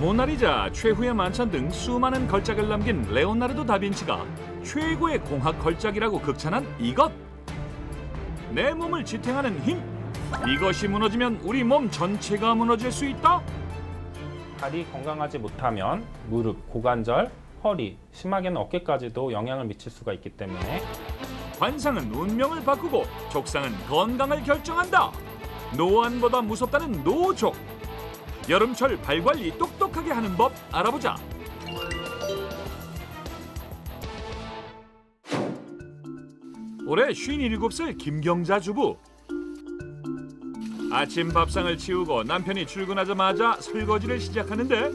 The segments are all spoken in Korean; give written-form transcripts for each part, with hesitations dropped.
모나리자, 최후의 만찬 등 수많은 걸작을 남긴 레오나르도 다빈치가 최고의 공학 걸작이라고 극찬한 이것. 내 몸을 지탱하는 힘. 이것이 무너지면 우리 몸 전체가 무너질 수 있다. 다리 건강하지 못하면 무릎, 고관절, 허리, 심하게는 어깨까지도 영향을 미칠 수가 있기 때문에 관상은 운명을 바꾸고 족상은 건강을 결정한다. 노안보다 무섭다는 노족. 여름철 발 관리 똑똑하게 하는 법 알아보자. 올해 57살 김경자 주부. 아침 밥상을 치우고 남편이 출근하자마자 설거지를 시작하는데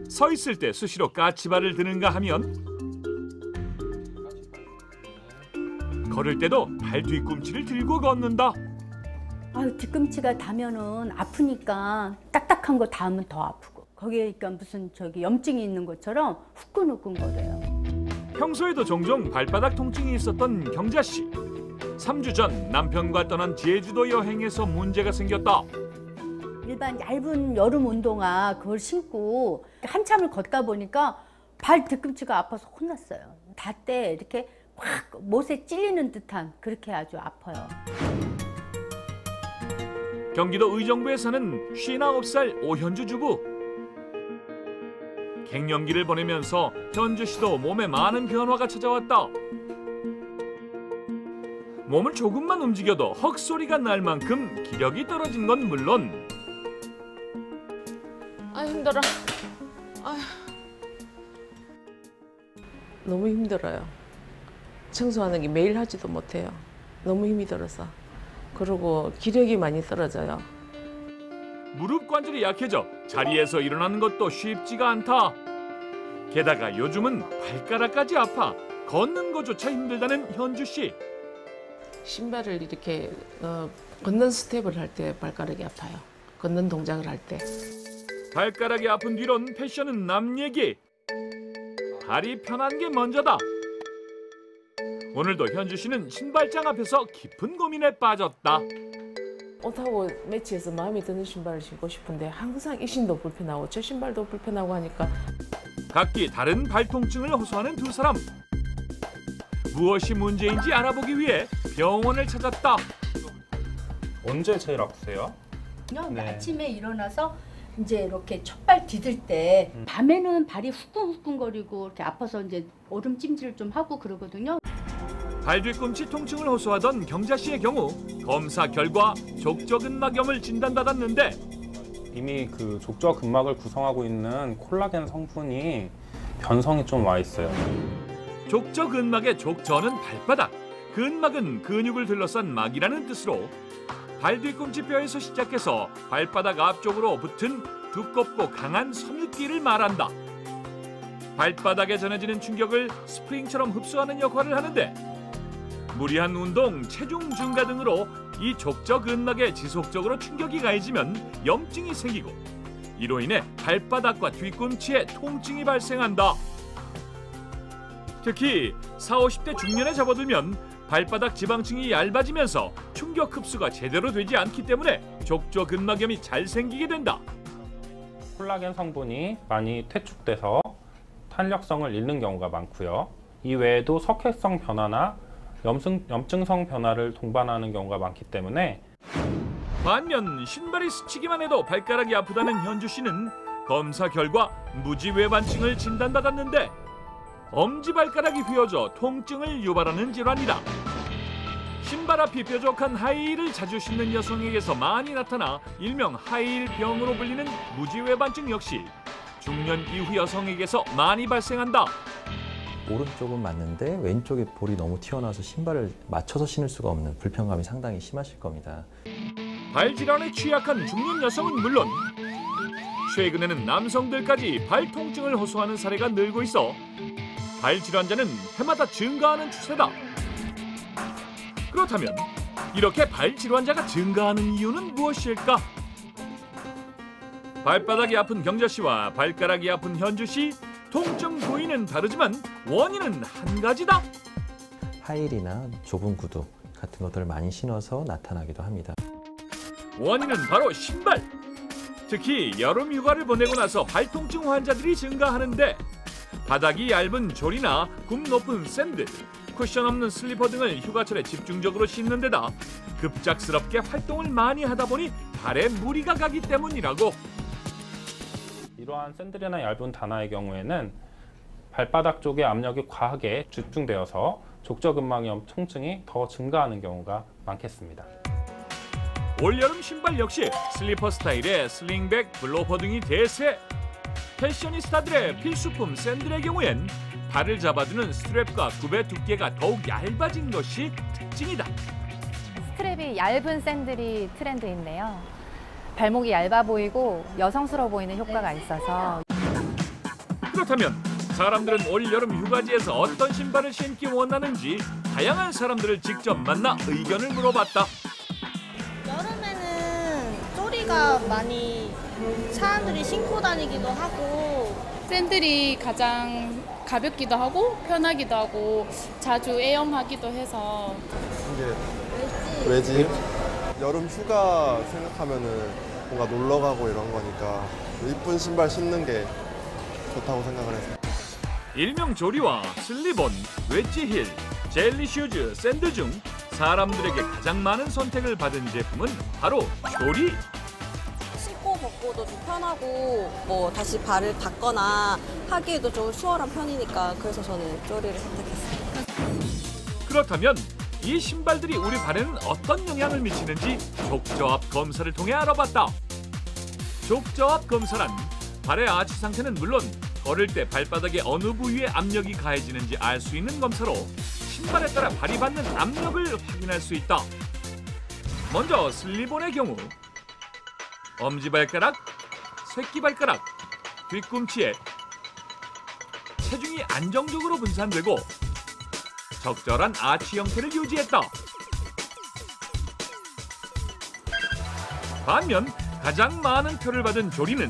서 있을 때 수시로 까치발을 드는가 하면 걸을 때도 발 뒤꿈치를 들고 걷는다. 아유, 뒤꿈치가 닿으면은 아프니까 딱딱한 거 닿으면 더 아프고 거기에 그러니까 무슨 염증이 있는 것처럼 후끈후끈 거려요. 평소에도 종종 발바닥 통증이 있었던 경자 씨. 3주 전 남편과 떠난 제주도 여행에서 문제가 생겼다. 일반 얇은 여름 운동화 그걸 신고 한참을 걷다 보니까 발 뒤꿈치가 아파서 혼났어요. 닿을 때 이렇게 확 못에 찔리는 듯한 그렇게 아주 아파요. 경기도 의정부에 사는 59살 오현주 주부. 갱년기를 보내면서 현주 씨도 몸에 많은 변화가 찾아왔다. 몸을 조금만 움직여도 헉소리가 날 만큼 기력이 떨어진 건 물론 아 힘들어. 아휴. 너무 힘들어요. 청소하는 게 매일 하지도 못해요. 너무 힘이 들어서. 그리고 기력이 많이 떨어져요. 무릎 관절이 약해져 자리에서 일어나는 것도 쉽지가 않다. 게다가 요즘은 발가락까지 아파 걷는 것조차 힘들다는 현주 씨. 신발을 이렇게 걷는 스텝을 할 때 발가락이 아파요. 걷는 동작을 할 때. 발가락이 아픈 뒤론 패션은 남 얘기. 발이 편한 게 먼저다. 오늘도 현주 씨는 신발장 앞에서 깊은 고민에 빠졌다. 옷하고 매치해서 마음에 드는 신발을 신고 싶은데 항상 이 신도 불편하고 저 신발도 불편하고 하니까 각기 다른 발 통증을 호소하는 두 사람. 무엇이 문제인지 알아보기 위해 병원을 찾았다. 언제 제일 아프세요? 그냥 네. 아침에 일어나서 이제 이렇게 첫발 디딜 때 밤에는 발이 후끈후끈거리고 이렇게 아파서 이제 오름 찜질을 좀 하고 그러거든요. 발 뒤꿈치 통증을 호소하던 경자 씨의 경우 검사 결과 족저근막염을 진단받았는데 이미 그 족저근막을 구성하고 있는 콜라겐 성분이 변성이 좀 와 있어요. 족저근막의 족저는 발바닥, 근막은 근육을 둘러싼 막이라는 뜻으로 발 뒤꿈치 뼈에서 시작해서 발바닥 앞쪽으로 붙은 두껍고 강한 섬유띠를 말한다. 발바닥에 전해지는 충격을 스프링처럼 흡수하는 역할을 하는데 무리한 운동, 체중 증가 등으로 이 족저근막에 지속적으로 충격이 가해지면 염증이 생기고 이로 인해 발바닥과 뒤꿈치에 통증이 발생한다. 특히 40, 50대 중년에 접어들면 발바닥 지방층이 얇아지면서 충격 흡수가 제대로 되지 않기 때문에 족저근막염이 잘 생기게 된다. 콜라겐 성분이 많이 퇴축돼서 탄력성을 잃는 경우가 많고요. 이 외에도 석회성 변화나 염증성 변화를 동반하는 경우가 많기 때문에 반면 신발이 스치기만 해도 발가락이 아프다는 현주 씨는 검사 결과 무지외반증을 진단받았는데 엄지발가락이 휘어져 통증을 유발하는 질환이다. 신발 앞이 뾰족한 하이힐을 자주 신는 여성에게서 많이 나타나 일명 하이힐병으로 불리는 무지외반증 역시 중년 이후 여성에게서 많이 발생한다. 오른쪽은 맞는데 왼쪽에 볼이 너무 튀어나와서 신발을 맞춰서 신을 수가 없는 불편감이 상당히 심하실 겁니다. 발질환에 취약한 중년 여성은 물론 최근에는 남성들까지 발 통증을 호소하는 사례가 늘고 있어 발질환자는 해마다 증가하는 추세다. 그렇다면 이렇게 발질환자가 증가하는 이유는 무엇일까? 발바닥이 아픈 경자 씨와 발가락이 아픈 현주 씨, 통증 부위는 다르지만 원인은 한 가지다. 하이힐이나 좁은 구두 같은 것들을 많이 신어서 나타나기도 합니다. 원인은 바로 신발. 특히 여름 휴가를 보내고 나서 발통증 환자들이 증가하는데 바닥이 얇은 졸이나 굽 높은 샌들, 쿠션 없는 슬리퍼 등을 휴가철에 집중적으로 신는 데다 급작스럽게 활동을 많이 하다 보니 발에 무리가 가기 때문이라고. 이러한 샌들이나 얇은 단화의 경우에는 발바닥 쪽에 압력이 과하게 집중되어서 족저근막염 통증이 더 증가하는 경우가 많겠습니다. 올여름 신발 역시 슬리퍼 스타일의 슬링백, 블로퍼 등이 대세. 패셔니스타들의 필수품 샌들의 경우엔 발을 잡아주는 스트랩과 굽의 두께가 더욱 얇아진 것이 특징이다. 스트랩이 얇은 샌들이 트렌드인데요. 발목이 얇아 보이고 여성스러워 보이는 효과가 있어서. 그렇다면 사람들은 올여름 휴가지에서 어떤 신발을 신기 원하는지 다양한 사람들을 직접 만나 의견을 물어봤다. 여름에는 쪼리가 많이 사람들이 신고 다니기도 하고 샌들이 가장 가볍기도 하고 편하기도 하고 자주 애용하기도 해서. 이게 외지? 여름 휴가 생각하면은 뭔가 놀러 가고 이런 거니까 이쁜 신발 신는 게 좋다고 생각을 해서. 일명 조리와 슬리본, 웨지 힐, 젤리 슈즈, 샌드 중 사람들에게 가장 많은 선택을 받은 제품은 바로 조리. 신고 벗고도 좀 편하고 뭐 다시 발을 닦거나 하기에도 좀 수월한 편이니까 그래서 저는 쪼리를 선택했어요. 그렇다면 이 신발들이 우리 발에는 어떤 영향을 미치는지 족저압 검사를 통해 알아봤다. 족저압 검사란 발의 아치 상태는 물론 걸을 때 발바닥의 어느 부위에 압력이 가해지는지 알 수 있는 검사로 신발에 따라 발이 받는 압력을 확인할 수 있다. 먼저 슬리본의 경우 엄지발가락, 새끼발가락, 뒤꿈치에 체중이 안정적으로 분산되고 적절한 아치 형태를 유지했다. 반면 가장 많은 표를 받은 조리는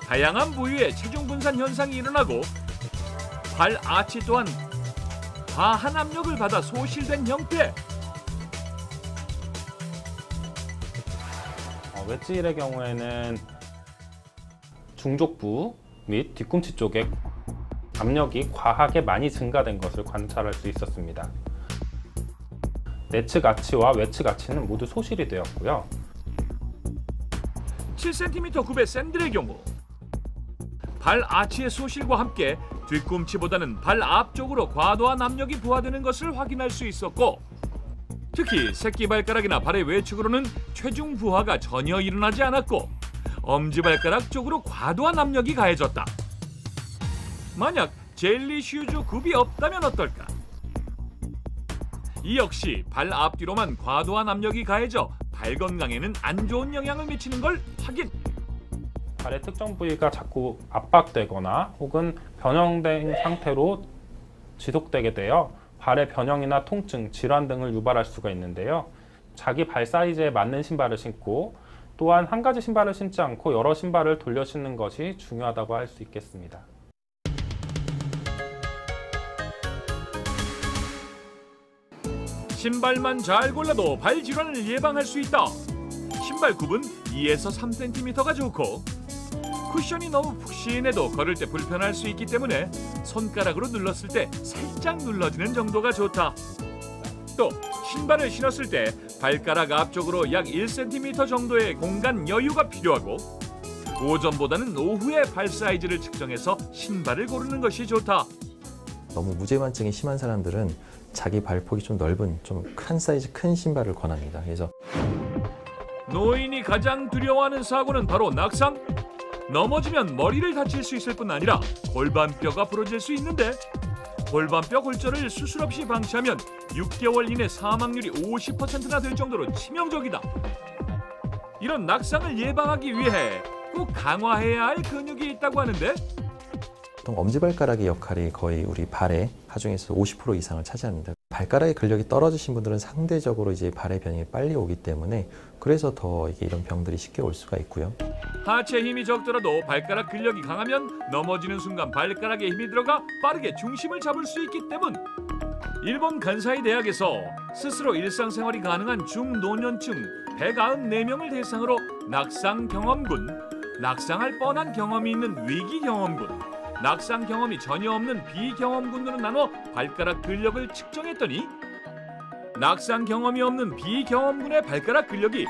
다양한 부위에 체중 분산 현상이 일어나고 발 아치 또한 과한 압력을 받아 소실된 형태. 웨지힐의 경우에는 중족부 및 뒤꿈치 쪽에 압력이 과하게 많이 증가된 것을 관찰할 수 있었습니다. 내측 아치와 외측 아치는 모두 소실이 되었고요. 7cm 굽의 샌들의 경우 발 아치의 소실과 함께 뒤꿈치보다는 발 앞쪽으로 과도한 압력이 부하되는 것을 확인할 수 있었고 특히 새끼발가락이나 발의 외측으로는 체중 부하가 전혀 일어나지 않았고 엄지발가락 쪽으로 과도한 압력이 가해졌다. 만약 젤리 슈즈 굽이 없다면 어떨까? 이 역시 발 앞뒤로만 과도한 압력이 가해져 발 건강에는 안 좋은 영향을 미치는 걸 확인. 발의 특정 부위가 자꾸 압박되거나 혹은 변형된 상태로 지속되게 되어 발의 변형이나 통증, 질환 등을 유발할 수가 있는데요. 자기 발 사이즈에 맞는 신발을 신고 또한 한 가지 신발을 신지 않고 여러 신발을 돌려 신는 것이 중요하다고 할 수 있겠습니다. 신발만 잘 골라도 발 질환을 예방할 수 있다. 신발 굽은 2에서 3cm가 좋고 쿠션이 너무 푹신해도 걸을 때 불편할 수 있기 때문에 손가락으로 눌렀을 때 살짝 눌러지는 정도가 좋다. 또 신발을 신었을 때 발가락 앞쪽으로 약 1cm 정도의 공간 여유가 필요하고 오전보다는 오후에 발 사이즈를 측정해서 신발을 고르는 것이 좋다. 너무 무제만증이 심한 사람들은 자기 발폭이 좀 넓은, 좀 큰 사이즈 큰 신발을 권합니다. 그래서 노인이 가장 두려워하는 사고는 바로 낙상. 넘어지면 머리를 다칠 수 있을 뿐 아니라 골반뼈가 부러질 수 있는데 골반뼈 골절을 수술 없이 방치하면 6개월 이내 사망률이 50%나 될 정도로 치명적이다. 이런 낙상을 예방하기 위해 꼭 강화해야 할 근육이 있다고 하는데 보통 엄지발가락의 역할이 거의 우리 발의 하중에서 50% 이상을 차지합니다. 발가락의 근력이 떨어지신 분들은 상대적으로 이제 발의 변형이 빨리 오기 때문에 그래서 더 이런 병들이 쉽게 올 수가 있고요. 하체 힘이 적더라도 발가락 근력이 강하면 넘어지는 순간 발가락에 힘이 들어가 빠르게 중심을 잡을 수 있기 때문 일본 간사이 대학에서 스스로 일상생활이 가능한 중노년층 194명을 대상으로 낙상 경험군, 낙상할 뻔한 경험이 있는 위기 경험군, 낙상 경험이 전혀 없는 비경험군으로 나눠 발가락 근력을 측정했더니 낙상 경험이 없는 비경험군의 발가락 근력이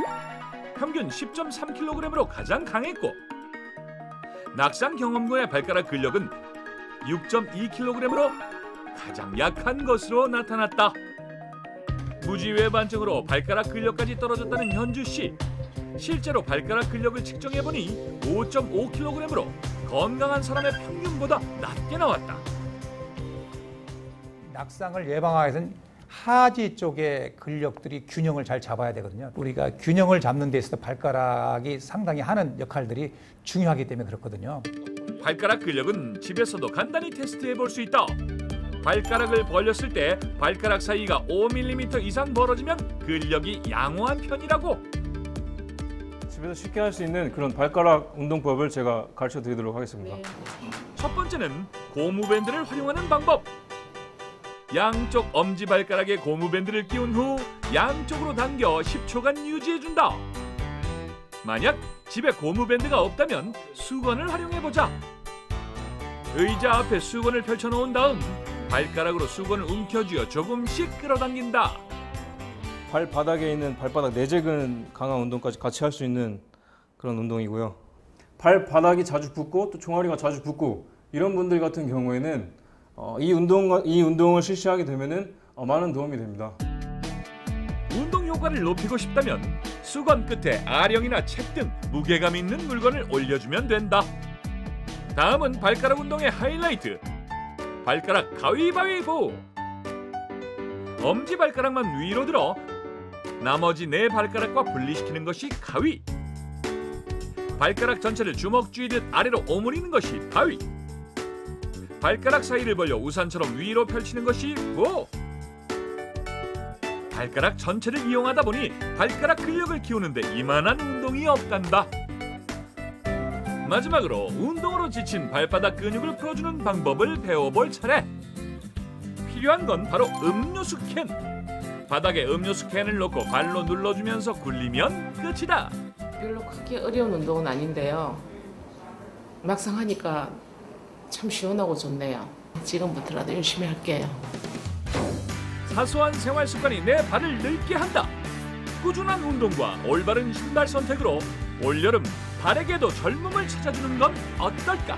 평균 10.3kg으로 가장 강했고 낙상 경험군의 발가락 근력은 6.2kg으로 가장 약한 것으로 나타났다. 무지외 반증으로 발가락 근력까지 떨어졌다는 현주 씨. 실제로 발가락 근력을 측정해보니 5.5kg으로 건강한 사람의 평균보다 낮게 나왔다. 낙상을 예방하기 위해서는 하지 쪽의 근력들이 균형을 잘 잡아야 되거든요. 우리가 균형을 잡는 데 있어서 발가락이 상당히 하는 역할들이 중요하기 때문에 그렇거든요. 발가락 근력은 집에서도 간단히 테스트해 볼 수 있다. 발가락을 벌렸을 때 발가락 사이가 5mm 이상 벌어지면 근력이 양호한 편이라고. 집에서 쉽게 할 수 있는 그런 발가락 운동법을 제가 가르쳐 드리도록 하겠습니다. 첫 번째는 고무밴드를 활용하는 방법. 양쪽 엄지발가락에 고무밴드를 끼운 후 양쪽으로 당겨 10초간 유지해준다. 만약 집에 고무밴드가 없다면 수건을 활용해보자. 의자 앞에 수건을 펼쳐놓은 다음 발가락으로 수건을 움켜쥐어 조금씩 끌어당긴다. 발바닥에 있는 발바닥 내재근 강화 운동까지 같이 할 수 있는 그런 운동이고요. 발바닥이 자주 붓고 또 종아리가 자주 붓고 이런 분들 같은 경우에는 이 운동을 실시하게 되면은 많은 도움이 됩니다. 운동 효과를 높이고 싶다면 수건 끝에 아령이나 책 등 무게감 있는 물건을 올려주면 된다. 다음은 발가락 운동의 하이라이트. 발가락 가위바위보. 엄지발가락만 위로 들어 나머지 네 발가락과 분리시키는 것이 가위. 발가락 전체를 주먹 쥐듯 아래로 오므리는 것이 바위. 발가락 사이를 벌려 우산처럼 위로 펼치는 것이 보. 발가락 전체를 이용하다 보니 발가락 근력을 키우는데 이만한 운동이 없단다. 마지막으로 운동으로 지친 발바닥 근육을 풀어주는 방법을 배워볼 차례. 필요한 건 바로 음료수 캔. 바닥에 음료수 캔을 놓고 발로 눌러주면서 굴리면 끝이다. 별로 크게 어려운 운동은 아닌데요. 막상 하니까 참 시원하고 좋네요. 지금부터라도 열심히 할게요. 사소한 생활 습관이 내 발을 늙게 한다. 꾸준한 운동과 올바른 신발 선택으로 올여름 발에게도 젊음을 찾아주는 건 어떨까?